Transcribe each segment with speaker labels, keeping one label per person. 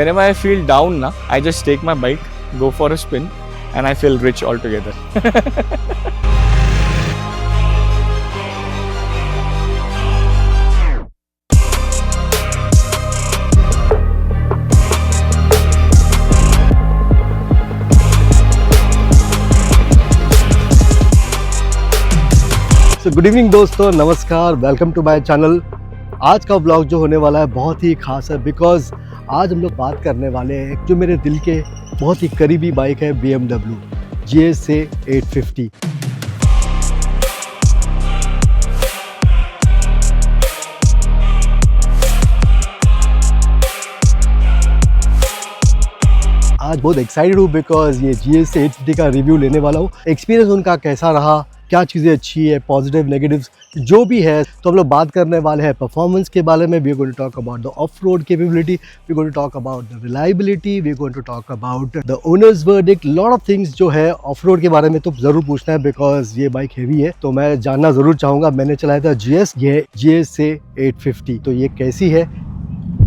Speaker 1: Whenever I feel down na, I just take my bike, go for a spin and I feel rich altogether.
Speaker 2: So good evening दोस्तों, नमस्कार, welcome to my channel. आज का vlog जो होने वाला है बहुत ही खास है बिकॉज आज हम लोग बात करने वाले हैं जो मेरे दिल के बहुत ही करीबी बाइक है BMW GSA 850। आज बहुत एक्साइटेड हूँ बिकॉज ये GSA 850 का रिव्यू लेने वाला हूँ। एक्सपीरियंस उनका कैसा रहा, क्या चीज़ें अच्छी है, पॉजिटिव नेगेटिव्स जो भी है, तो हम लोग बात करने वाले हैं परफॉर्मेंस के बारे में। We are going to talk about the off road capability, we are going to talk about the reliability, we are going to talk about the owners verdict. Lot of things जो है of road के बारे में तो ज़रूर पूछना है because ये बाइक हैवी है, तो मैं जानना ज़रूर चाहूँगा। मैंने चलाया था ये GSA 850, तो ये कैसी है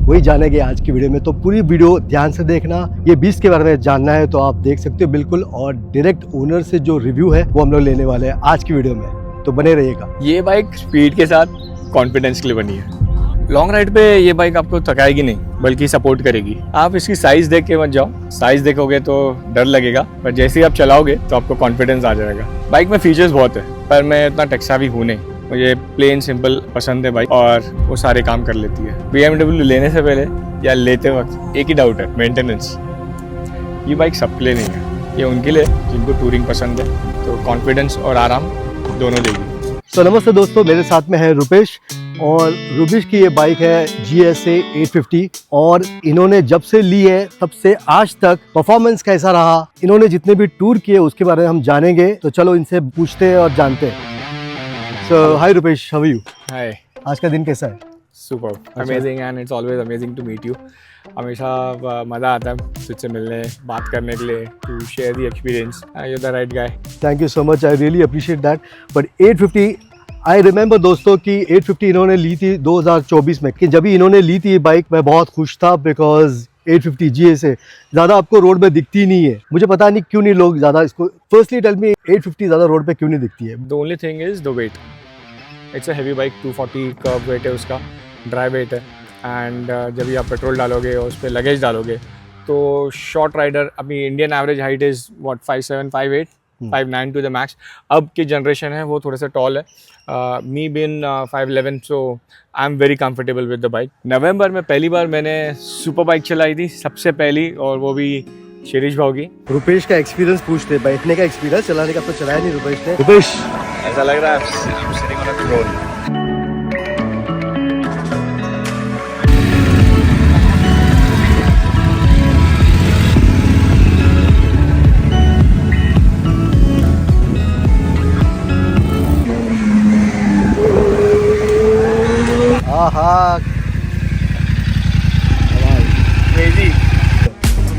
Speaker 2: वही जानेंगे आज की वीडियो में। तो पूरी वीडियो ध्यान से देखना। ये 20 के बारे में जानना है तो आप देख सकते हो बिल्कुल, और डायरेक्ट ओनर से जो रिव्यू है वो हम लोग लेने वाले हैं आज की वीडियो में, तो बने रहिएगा।
Speaker 1: ये बाइक स्पीड के साथ कॉन्फिडेंस के लिए बनी है। लॉन्ग राइड पे ये बाइक आपको थकाएगी नहीं बल्कि सपोर्ट करेगी। आप इसकी साइज देख के मत जाओ, साइज देखोगे तो डर लगेगा, पर जैसे ही आप चलाओगे तो आपको कॉन्फिडेंस आ जाएगा। बाइक में फीचर्स बहुत है पर मैं इतना टेक्सावी हूँ नहीं, मुझे प्लेन सिंपल पसंद है बाइक और वो सारे काम कर लेती है। BMW लेने से पहले या लेते वक्त एक ही डाउट है, मेंटेनेंस। ये बाइक सबके लिए नहीं है, ये उनके लिए जिनको टूरिंग पसंद है, तो कॉन्फिडेंस और आराम दोनों देगी।
Speaker 2: तो नमस्ते दोस्तों, मेरे साथ में है रुपेश, और रुपेश की ये बाइक है GSA 850 और इन्होंने जब से ली है तब से आज तक परफॉर्मेंस कैसा रहा, इन्होंने जितने भी टूर किए उसके बारे में हम जानेंगे। तो चलो इनसे पूछते हैं और जानते हैं। So hi Rupesh, how are you?
Speaker 1: Hi.
Speaker 2: आज का दिन कैसा है?
Speaker 1: Superb, amazing and it's always amazing to meet you. हमेशा मज़ा आता है तुझसे मिलने, बात करने के लिए, to share the experience. You're the right guy.
Speaker 2: Thank you so much, I really appreciate that. But 850, I remember दोस्तों कि 850 इन्होंने ली थी 2024 में, कि जब भी इन्होंने ली थी बाइक मैं बहुत खुश था बिकॉज 850 GSA ज़्यादा आपको रोड में दिखती नहीं है। मुझे पता नहीं क्यों नहीं लोग ज़्यादा इसको, फर्स्टली टेल मी 850 ज़्यादा रोड पे क्यों नहीं दिखती है?
Speaker 1: The only thing is the weight. It's a heavy bike, 240 curve wait है उसका, ड्राई वेट है, एंड जब भी आप पेट्रोल डालोगे और उस पर लगेज डालोगे तो शॉर्ट राइडर, अपनी Indian average height is what 5'7", 5'8", 5'9" to the max. अब की जनरेशन है वो थोड़े से टॉल है, me been 5'11", so I am very comfortable with the bike. नवंबर में पहली बार मैंने सुपर बाइक चलाई थी, सबसे पहली, और वो भी शिरीष भाव की।
Speaker 2: रुपेश का एक्सपीरियंस पूछते, बैठने का एक्सपीरियंस, चलाने का तो चलाया नहीं रुपेश ने। रुपेश,
Speaker 1: ऐसा लग रहा है I'm sitting on a throne.
Speaker 2: आहा,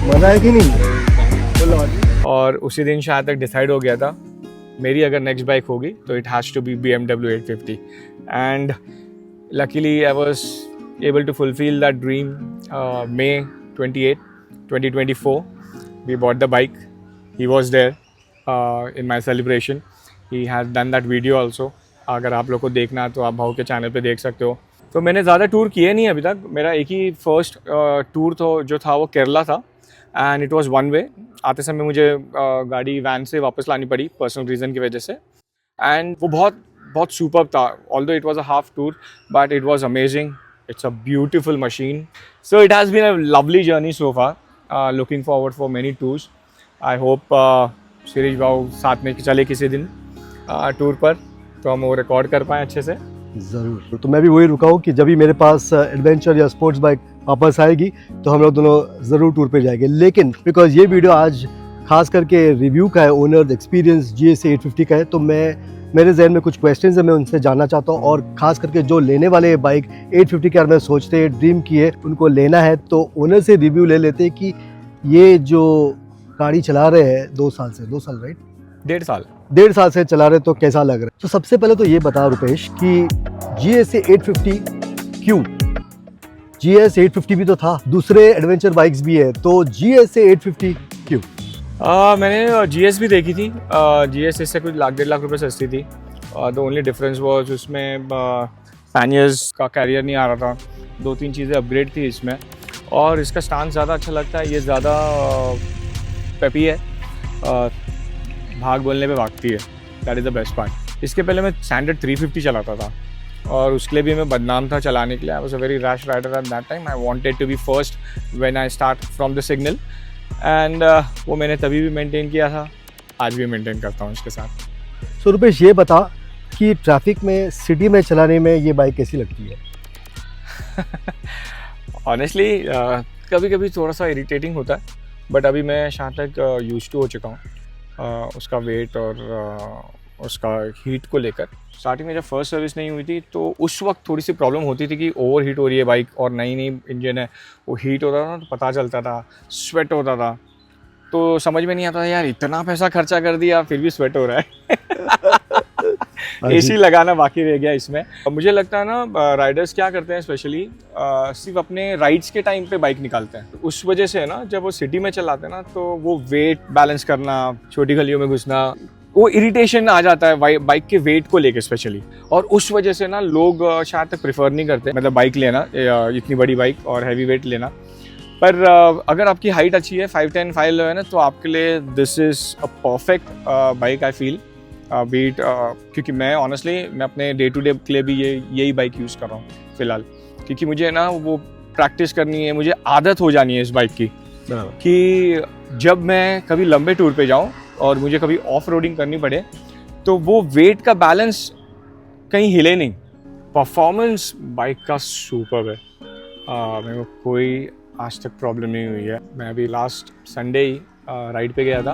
Speaker 2: मजा है कि नहीं?
Speaker 1: और उसी दिन शायद तक डिसाइड हो गया था मेरी अगर नेक्स्ट बाइक होगी तो it has to be BMW 850, and luckily I was able to fulfil that dream. May 28, 2024 we bought the bike. He was there in my celebration. He has done that video also. अगर आप लोग को देखना तो आप भाव के channel पे देख सकते हो। तो मैंने ज़्यादा टूर किए नहीं अभी तक, मेरा एक ही फर्स्ट टूर तो जो था वो केरला था, and it was one way. आते समय मुझे गाड़ी वैन से वापस लानी पड़ी पर्सनल रीज़न की वजह से, एंड वो बहुत सुपर्ब था। Although it was a half tour but it was amazing. It's a beautiful machine, so it has been a lovely journey so far. Looking forward for many tours. I hope Shirish भाव साथ में चले किसी दिन tour पर, तो हम वो रिकॉर्ड कर पाएँ अच्छे से।
Speaker 2: ज़रूर। तो मैं भी वही रुका हूँ कि जब भी मेरे पास एडवेंचर या स्पोर्ट्स बाइक वापस आएगी तो हम लोग दोनों ज़रूर टूर पे जाएंगे। लेकिन बिकॉज ये वीडियो आज खास करके रिव्यू का है, ओनर एक्सपीरियंस GSA 850 का है, तो मेरे जहन में कुछ क्वेश्चंस है, मैं उनसे जानना चाहता हूँ। और ख़ास करके जो लेने वाले बाइक 850 के बारे में सोचते हैं, ड्रीम की है, उनको लेना है, तो ओनर से रिव्यू ले लेते हैं कि ये जो गाड़ी चला रहे हैं 2 साल राइट?
Speaker 1: 1.5
Speaker 2: साल से चला रहे, तो कैसा लग रहा है? तो सबसे पहले तो ये बता रुपेश कि GSA 850 क्यों GS 850 भी तो था, दूसरे एडवेंचर बाइक्स भी है, तो GS 850 क्यों?
Speaker 1: मैंने GS भी देखी थी। GS इससे कुछ लाख 1.5 लाख रुपए सस्ती थी। द ओनली डिफरेंस वॉज उसमें पैनियर्स का कैरियर नहीं आ रहा था, 2-3 चीज़ें अपग्रेड थी इसमें, और इसका स्टांस ज़्यादा अच्छा लगता है। ये ज़्यादा पेपी है, भाग बोलने पे भागती है, that is the best part. इसके पहले मैं स्टैंडर्ड 350 चलाता था और उसके लिए भी मैं बदनाम था चलाने के लिए। I was a very rash rider at that time. I wanted to be first when I start from the signal, and वो मैंने तभी भी मेंटेन किया था, आज भी मेंटेन करता हूँ इसके साथ।
Speaker 2: सो रुपेश, ये बता कि ट्रैफिक में, सिटी में चलाने में ये बाइक कैसी लगती है?
Speaker 1: ऑनेस्टली कभी कभी थोड़ा सा इरिटेटिंग होता है, बट अभी मैं जहाँ तक यूज टू हो चुका हूँ उसका वेट और उसका हीट को लेकर। स्टार्टिंग में जब फर्स्ट सर्विस नहीं हुई थी तो उस वक्त थोड़ी सी प्रॉब्लम होती थी कि ओवर हीट हो रही है बाइक, और नई नई इंजन है, वो हीट होता था तो पता चलता था, स्वेट होता था, तो समझ में नहीं आता था यार इतना पैसा खर्चा कर दिया फिर भी स्वेट हो रहा है। एसी लगाना बाकी रह गया इसमें। मुझे लगता है ना राइडर्स क्या करते हैं स्पेशली, सिर्फ अपने राइड्स के टाइम पे बाइक निकालते हैं। उस वजह से है ना, जब वो सिटी में चलाते हैं ना तो वो वेट बैलेंस करना, छोटी गलियों में घुसना, वो इरिटेशन आ जाता है बाइक के वेट को लेके स्पेशली, और उस वजह से ना लोग शायद तक प्रेफर नहीं करते मतलब बाइक लेना, इतनी बड़ी बाइक और हैवी वेट लेना। पर अगर आपकी हाइट अच्छी है, 5'10", 5'11" है ना, तो आपके लिए this is a perfect bike I feel बीट। क्योंकि मैं ऑनेस्टली मैं अपने डे टू डे के लिए भी यही बाइक यूज़ कर रहा हूँ फ़िलहाल, क्योंकि मुझे ना वो प्रैक्टिस करनी है, मुझे आदत हो जानी है इस बाइक की कि जब मैं कभी लंबे टूर पे जाऊँ और मुझे कभी ऑफ रोडिंग करनी पड़े तो वो वेट का बैलेंस कहीं हिले नहीं। परफॉर्मेंस बाइक का सुपर है, मेरे को कोई आज तक प्रॉब्लम नहीं हुई है। मैं अभी लास्ट संडे ही राइड पे गया था,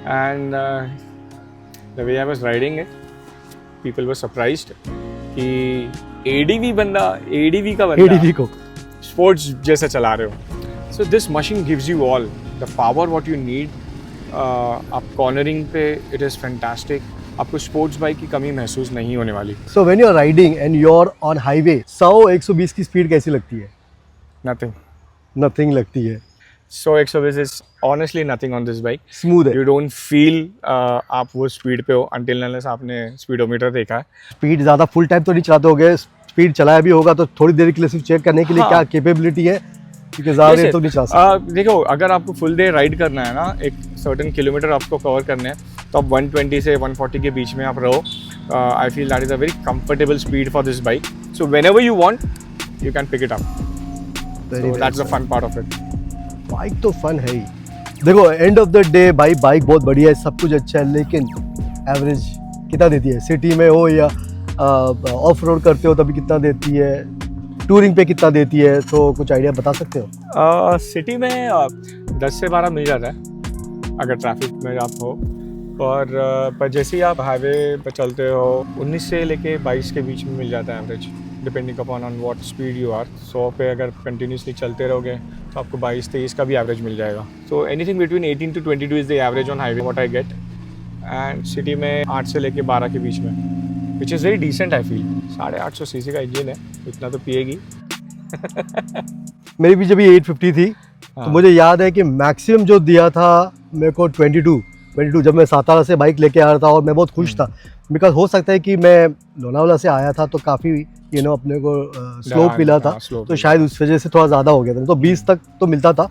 Speaker 1: and the way I was riding it, people were surprised कि एडीवी का बंदा
Speaker 2: एडीवी को
Speaker 1: स्पोर्ट्स जैसे चला रहे हो। So this machine gives you all the power what you need. आप कॉर्नरिंग पे इट इज़ फैंटास्टिक, आपको स्पोर्ट्स बाइक की कमी महसूस नहीं होने वाली।
Speaker 2: So when you are riding and you are on highway, 100-120 की स्पीड कैसी लगती है?
Speaker 1: नथिंग
Speaker 2: लगती है।
Speaker 1: 100-120 is honestly nothing on this bike.
Speaker 2: Smooth है।
Speaker 1: You don't feel आप वो स्पीड पे हो until unless आपने स्पीडोमीटर देखा है।
Speaker 2: स्पीड ज़्यादा फुल टाइम तो नहीं चलाते होगे, स्पीड चलाया भी होगा तो थोड़ी देर के लिए सिर्फ चेक करने के लिए क्या कैपेबिलिटी है, क्योंकि ज़्यादा देर तो नहीं चला सकते।
Speaker 1: देखो, अगर आपको फुल डे राइड करना है ना, एक सर्टेन किलोमीटर आपको कवर करने हैं, तो आप 120 से 140 के बीच में आप रहो। I feel that is a very comfortable speed for this bike. So whenever you want you can pick it up. So that's the fun part of it.
Speaker 2: Bike तो फन है ही। देखो, एंड ऑफ द डे भाई bike बहुत बढ़िया है, सब कुछ अच्छा है, लेकिन एवरेज कितना देती है? सिटी में हो या ऑफ रोड करते हो तभी कितना देती है, टूरिंग पे कितना देती है, तो कुछ आइडिया बता सकते हो?
Speaker 1: सिटी में 10 से 12 मिल जाता है अगर ट्रैफिक में आप हो, और पर जैसे ही आप हाईवे पर चलते हो 19 से लेके 22 के बीच में मिल जाता है average, depending upon on what speed you are. 100 पे अगर कंटिन्यूसली चलते रहोगे तो आपको 22-23 का भी एवरेज मिल जाएगा। So anything between 18 to 22 is the average on highway what I get, and city में 8 से लेके 12 के बीच में, which is very decent I feel. 850 CC का इंजन है, इतना तो पिएगी।
Speaker 2: मेरी भी जब ये 850 थी तो मुझे याद है कि मैक्सिमम जो दिया था मेरे को 22 जब मैं सातारा से बाइक लेके आ रहा था, और मैं बहुत खुश था बिकॉज हो सकता है कि मैं लोनावाला से आया था तो काफ़ी अपने को स्लोप मिला था, तो शायद उस वजह से थोड़ा ज़्यादा हो गया था, तो 20 तक तो मिलता था,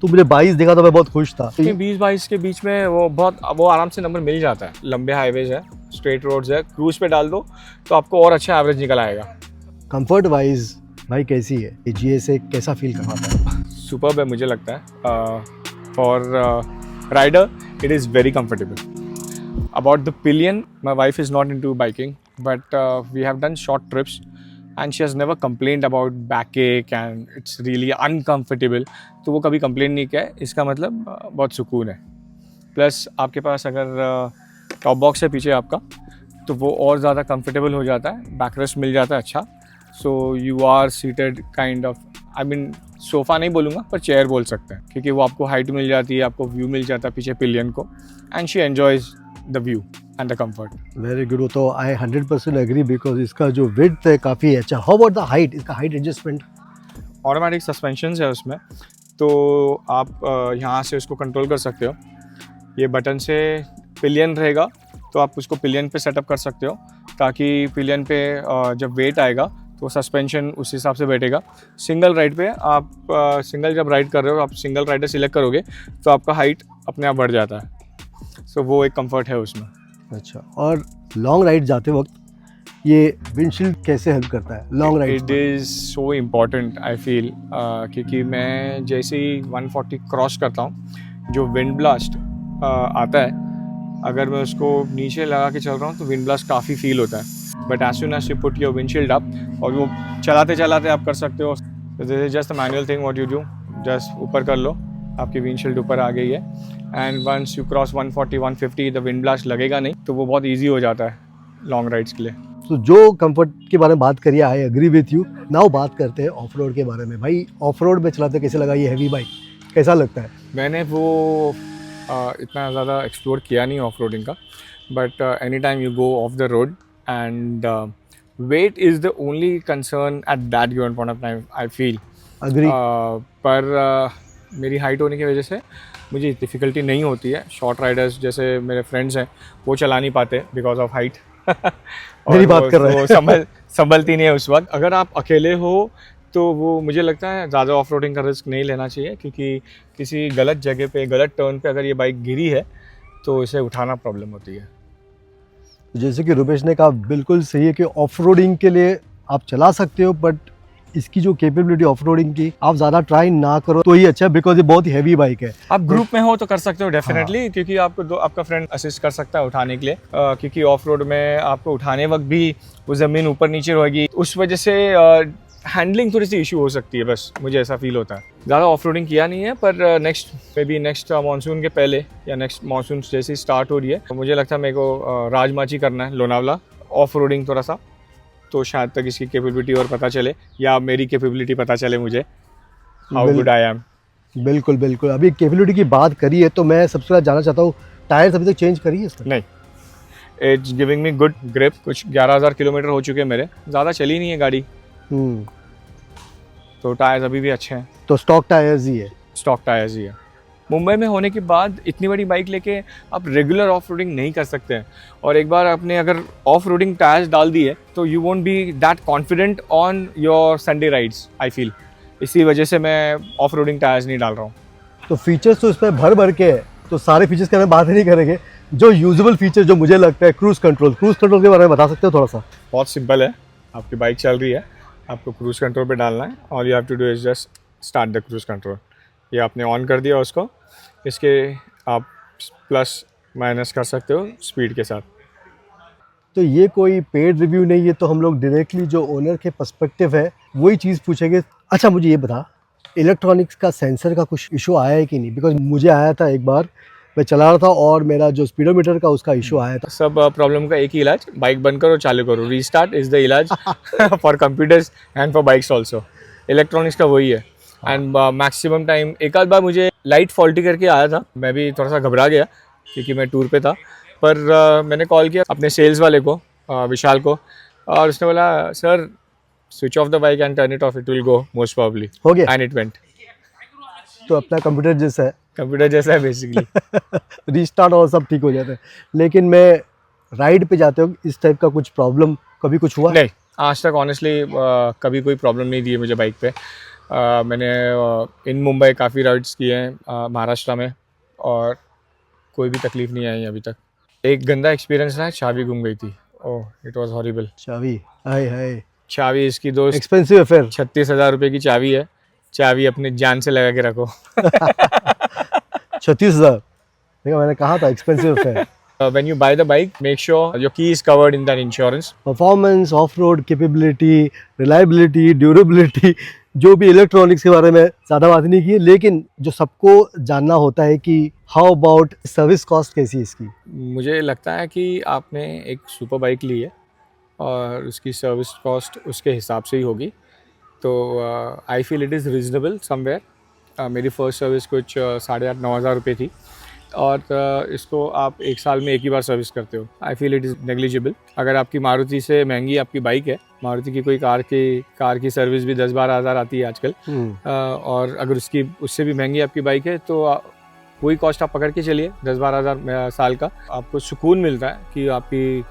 Speaker 2: तो मुझे 22 देखा तो मैं बहुत खुश था।
Speaker 1: 20-22 के बीच में वो आराम से नंबर मिल जाता है। लंबे हाईवेज है, स्ट्रेट रोड्स है, क्रूज पे डाल दो तो आपको और अच्छा एवरेज निकल आएगा।
Speaker 2: कंफर्ट वाइज भाई कैसी है ये GS कैसा फील करवाता है?
Speaker 1: सुपर्ब है मुझे लगता है। For rider it is very comfortable. About the pillion, my wife is not into biking, but we have done short trips and she has never complained about backache and it's really uncomfortable. तो वो कभी complain नहीं किया है, इसका मतलब बहुत सुकून है। प्लस आपके पास अगर टॉप बॉक्स है पीछे आपका, तो वो और ज़्यादा कंफर्टेबल हो जाता है, बैक रेस्ट मिल जाता है अच्छा। So you are seated kind of, I mean sofa नहीं बोलूँगा पर चेयर बोल सकते हैं, क्योंकि वो आपको हाइट मिल जाती है, आपको व्यू मिल जाता है पीछे पिलियन को, and she enjoys the view and the comfort.
Speaker 2: Very good. तो I 100% agree because इसका जो width है काफ़ी अच्छा। How about the height? इसका height adjustment?
Speaker 1: ऑटोमेटिक सस्पेंशन है उसमें, तो आप यहाँ से उसको कंट्रोल कर सकते हो। ये बटन से पिलियन रहेगा, तो आप उसको पिलियन पे सेटअप कर सकते हो, ताकि पिलियन पे जब वेट आएगा तो सस्पेंशन उस हिसाब से बैठेगा। सिंगल राइड पे आप सिंगल जब राइड कर रहे हो, आप सिंगल राइडर सिलेक्ट करोगे तो आपका हाइट अपने आप बढ़ जाता है। सो वो एक कंफर्ट है उसमें।
Speaker 2: अच्छा, और लॉन्ग राइड जाते वक्त ये विंडशील्ड कैसे हेल्प करता है long ride?
Speaker 1: It is so important I feel, क्योंकि मैं जैसे ही 140 क्रॉस करता हूँ, जो विंड ब्लास्ट आता है, अगर मैं उसको नीचे लगा के चल रहा हूँ तो विंड ब्लास्ट काफ़ी फील होता है। But as soon as you put your windshield up, और वो चलाते चलाते आप कर सकते हो। This is just a manual thing, what you do, just ऊपर कर लो, आपकी विंडशील्ड ऊपर आ गई है। And once you cross 140 150 the wind blast लगेगा नहीं, तो वो बहुत ईजी हो जाता है लॉन्ग राइड्स के लिए।
Speaker 2: तो जो कंफर्ट के बारे में बात करिए, I agree with you. Now बात करते हैं ऑफ रोड के बारे में। भाई ऑफ रोड में चलाते कैसे लगा ये हैवी बाइक, कैसा लगता है?
Speaker 1: मैंने वो इतना ज़्यादा एक्सप्लोर किया नहीं ऑफ रोडिंग का, but any time you go off the road and weight is the only concern at that given point of time I feel.
Speaker 2: Agree.
Speaker 1: पर मेरी हाइट होने की वजह से मुझे डिफ़िकल्टी नहीं होती है। शॉर्ट राइडर्स जैसे मेरे फ्रेंड्स हैं, वो चला नहीं पाते बिकॉज ऑफ हाइट।
Speaker 2: मेरी बात कर रहे हैं।
Speaker 1: वो संभलती नहीं है उस वक्त। अगर आप अकेले हो तो वो मुझे लगता है ज़्यादा ऑफ रोडिंग का रिस्क नहीं लेना चाहिए, क्योंकि किसी गलत जगह पे, गलत टर्न पे अगर ये बाइक गिरी है तो इसे उठाना प्रॉब्लम होती है।
Speaker 2: जैसे कि रुपेश ने कहा, बिल्कुल सही है कि ऑफ रोडिंग के लिए आप चला सकते हो, बट इसकी जो कैपेबिलिटी ऑफ रोडिंग की आप ज़्यादा ट्राई ना करो तो ही अच्छा है, बिकॉज ये बहुत ही हैवी बाइक है।
Speaker 1: आप ग्रुप में हो तो कर सकते हो डेफिनेटली, क्योंकि आपको आपका फ्रेंड असिस्ट कर सकता है उठाने के लिए, क्योंकि ऑफ रोड में आपको उठाने वक्त भी वो ज़मीन ऊपर नीचे रहेगी, उस वजह से हैंडलिंग थोड़ी सी इशू हो सकती है। बस मुझे ऐसा फील होता है। ज़्यादा ऑफ रोडिंग किया नहीं है, पर नेक्स्ट मानसून के पहले या नेक्स्ट मानसून जैसे ही स्टार्ट हो रही है, तो मुझे लगता है मेरे को राजमाची करना है, लोनावला ऑफ रोडिंग थोड़ा सा, तो शायद तक इसकी कैपेबिलिटी और पता चले, या मेरी कैपेबिलिटी पता चले मुझे, हाउ गुड आई एम।
Speaker 2: बिल्कुल बिल्कुल। अभी कैपेबिलिटी की बात करी है तो मैं सबसे ज़्यादा जानना चाहता हूँ, टायर्स अभी तक चेंज करी है इसमें?
Speaker 1: नहीं, it's giving me good grip. कुछ 11,000 किलोमीटर हो चुके हैं मेरे, ज़्यादा चली नहीं है गाड़ी, तो टायर्स अभी भी अच्छे हैं।
Speaker 2: तो स्टॉक टायर्स ही है?
Speaker 1: स्टॉक टायर्स ही है। मुंबई में होने के बाद इतनी बड़ी बाइक लेके आप रेगुलर ऑफ रोडिंग नहीं कर सकते हैं, और एक बार आपने अगर ऑफ रोडिंग टायर्स डाल दिए तो you won't be that confident on your Sunday rides I feel. इसी वजह से मैं ऑफ रोडिंग टायर्स नहीं डाल रहा हूँ।
Speaker 2: तो फीचर्स तो इसमें भर भर के है, तो सारे फीचर्स के बारे में बात ही नहीं करेंगे। जो यूजुअल फीचर जो मुझे लगता है, क्रूज कंट्रोल के बारे में बता सकते हो थोड़ा सा?
Speaker 1: बहुत सिंपल है, आपकी बाइक चल रही है, आपको क्रूज कंट्रोल पे डालना है, all you have to do is just start the cruise control. ये आपने ऑन कर दिया उसको, इसके आप प्लस माइनस कर सकते हो स्पीड के साथ।
Speaker 2: तो ये कोई पेड रिव्यू नहीं है, तो हम लोग डायरेक्टली जो ओनर के पर्सपेक्टिव है वही चीज़ पूछेंगे। अच्छा, मुझे ये बता, इलेक्ट्रॉनिक्स का सेंसर का कुछ इशू आया है कि नहीं? बिकॉज मुझे आया था एक बार, मैं चला रहा था और मेरा जो स्पीडोमीटर का उसका इशू आया था।
Speaker 1: सब प्रॉब्लम का एक ही इलाज, बाइक बंद करो चालू करो, रीस्टार्ट इज द इलाज for computers and for bikes also. Electronics का वही है। एंड मैक्सिमम टाइम, एक आध बार मुझे लाइट फॉल्टी करके आया था, मैं भी थोड़ा सा घबरा गया क्योंकि मैं टूर पे था, पर मैंने कॉल किया अपने सेल्स वाले को, विशाल को, और उसने बोला sir switch off the bike and turn it of, it will go most probably.
Speaker 2: हो गया?
Speaker 1: And it went.
Speaker 2: तो अपना कंप्यूटर जैसा है,
Speaker 1: कंप्यूटर जैसा है बेसिकली।
Speaker 2: रीस्टार्ट और सब ठीक हो जाता है। लेकिन मैं राइड पे जाते हो इस टाइप का कुछ प्रॉब्लम कभी कुछ हुआ?
Speaker 1: नहीं, आज तक ऑनेस्टली कभी कोई प्रॉब्लम नहीं दी है मुझे बाइक पे। मैंने इन मुंबई काफ़ी राइड्स किए हैं महाराष्ट्र में, और कोई भी तकलीफ़ नहीं आई अभी तक। एक गंदा एक्सपीरियंस रहा, चाबी गुम गई थी। Oh it was horrible.
Speaker 2: चाबी, हाय हाय,
Speaker 1: चाबी इसकी दोस्त,
Speaker 2: एक्सपेंसिव अफेयर।
Speaker 1: 36,000 रुपये की चाबी है। चाबी अपनी जान से लगा के रखो।
Speaker 2: 36,000, देखा मैंने कहा था expensive affair.
Speaker 1: When you buy the bike, make sure your key is covered in that insurance.
Speaker 2: Performance, of road capability, reliability, durability, जो भी इलेक्ट्रॉनिक्स के बारे में ज़्यादा बात नहीं की, लेकिन जो सबको जानना होता है कि हाउ अबाउट सर्विस कॉस्ट कैसी है इसकी?
Speaker 1: मुझे लगता है कि आपने एक सुपर बाइक ली है और उसकी सर्विस कॉस्ट उसके हिसाब से ही होगी, तो I feel it is reasonable somewhere. मेरी फर्स्ट सर्विस कुछ 8,500-9,000 रुपये थी। और इसको आप 1 साल में एक ही बार सर्विस करते हो। I feel it is negligible. अगर आपकी मारुति से महंगी आपकी बाइक है, मारुति की कोई कार की सर्विस भी 10-12 हज़ार आती है आजकल, और अगर उससे भी महंगी आपकी बाइक है तो वही कॉस्ट आप पकड़ के चलिए 10-12 हज़ार साल का। आपको सुकून मिलता है कि आपकी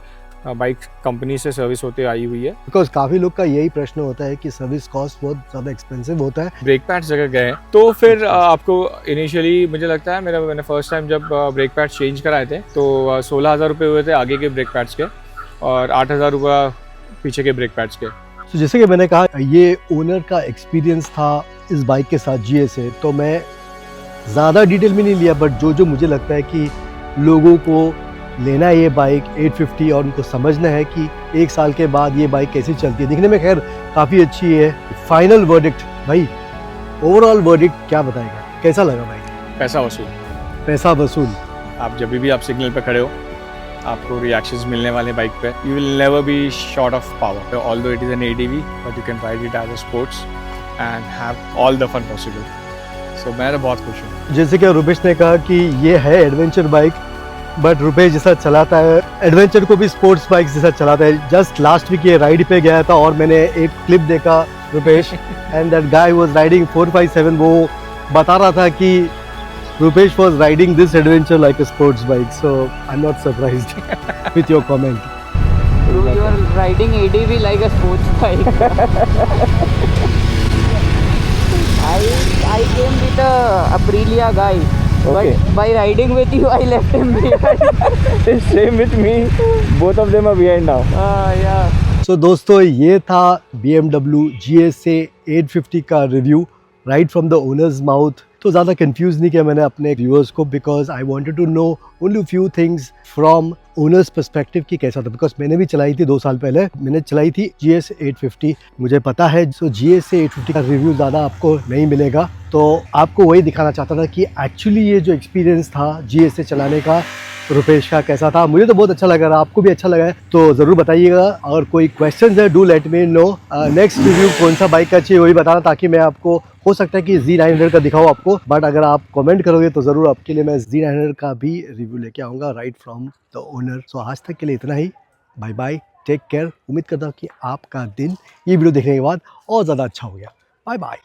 Speaker 1: बाइक कंपनी से सर्विस होते आई हुई है।
Speaker 2: बिकॉज काफ़ी लोग का यही प्रश्न होता है कि सर्विस कॉस्ट बहुत ज़्यादा एक्सपेंसिव होता है।
Speaker 1: ब्रेक पैड्स अगर गए तो फिर आपको इनिशियली मुझे लगता है मैंने फर्स्ट टाइम जब ब्रेक पैड्स चेंज कराए थे तो 16,000 रुपये हुए थे आगे के ब्रेक पैड्स के और 8,000 रुपये पीछे के ब्रेक पैड्स के।
Speaker 2: तो जैसे कि मैंने कहा ये ओनर का एक्सपीरियंस था इस बाइक के साथ GSA, तो मैं ज़्यादा डिटेल में नहीं लिया, बट जो मुझे लगता है कि लोगों को लेना है ये बाइक 850 और उनको समझना है कि 1 साल के बाद ये बाइक कैसी चलती है। दिखने में खैर काफ़ी अच्छी है। फाइनल वर्डिक्ट भाई, ओवरऑल वर्डिक्ट क्या बताएगा, कैसा लगा भाई?
Speaker 1: पैसा वसूल।
Speaker 2: पैसा वसूल।
Speaker 1: आप जब भी आप सिग्नल पे खड़े हो आपको रिएक्शंस मिलने वाले बाइक पे। You will never be short of power, although it is an ADV but you can ride it as a sports and have all the fun possible. So मैं तो बहुत खुश हूँ।
Speaker 2: जैसे कि रुपेश ने कहा कि ये है एडवेंचर बाइक, बट रुपेश जैसा चलाता है एडवेंचर को भी स्पोर्ट्स बाइक जैसा चलाता है। जस्ट लास्ट वीक ये राइड पे गया था और मैंने एक क्लिप देखा Rupesh, and that guy was riding 457, वो बता रहा था कि Rupesh was riding this adventure like a sports bike, so I am not surprised with your comment.
Speaker 3: You are riding ADV like a sports bike. I came with a Aprilia guy,
Speaker 1: Okay.
Speaker 3: but by riding with you, I left him behind.
Speaker 1: Same with me. Both of them are behind now.
Speaker 3: Yeah.
Speaker 2: So दोस्तों ये था BMW GSA 850 का review right from the owners mouth. तो ज़्यादा confuse नहीं किया मैंने अपने व्यूअर्स को, because I wanted to know only few things from owners perspective कि कैसा था। बिकॉज मैंने भी चलाई थी 2 साल पहले, मैंने चलाई थी GSA 850, मुझे पता है। सो GSA 850 का रिव्यू ज़्यादा आपको नहीं मिलेगा, तो आपको वही दिखाना चाहता था कि एक्चुअली ये जो एक्सपीरियंस था GSA चलाने का रुपेश का कैसा था। मुझे तो बहुत अच्छा लगा रहा, आपको भी अच्छा लगा है तो ज़रूर बताइएगा। अगर कोई क्वेश्चन है do let me know. Next review कौन सा बाइक का चाहिए वही बताना, ताकि मैं आपको, हो सकता है कि Z900 का दिखाऊँ आपको, बट अगर आप कमेंट करोगे तो ज़रूर आपके लिए मैं Z900 का भी रिव्यू लेके आऊँगा राइट फ्रॉम द ओनर। सो आज तक के लिए इतना ही, बाय बाय, टेक केयर। उम्मीद करता हूँ कि आपका दिन ये वीडियो देखने के बाद और ज़्यादा अच्छा हो गया। Bye bye.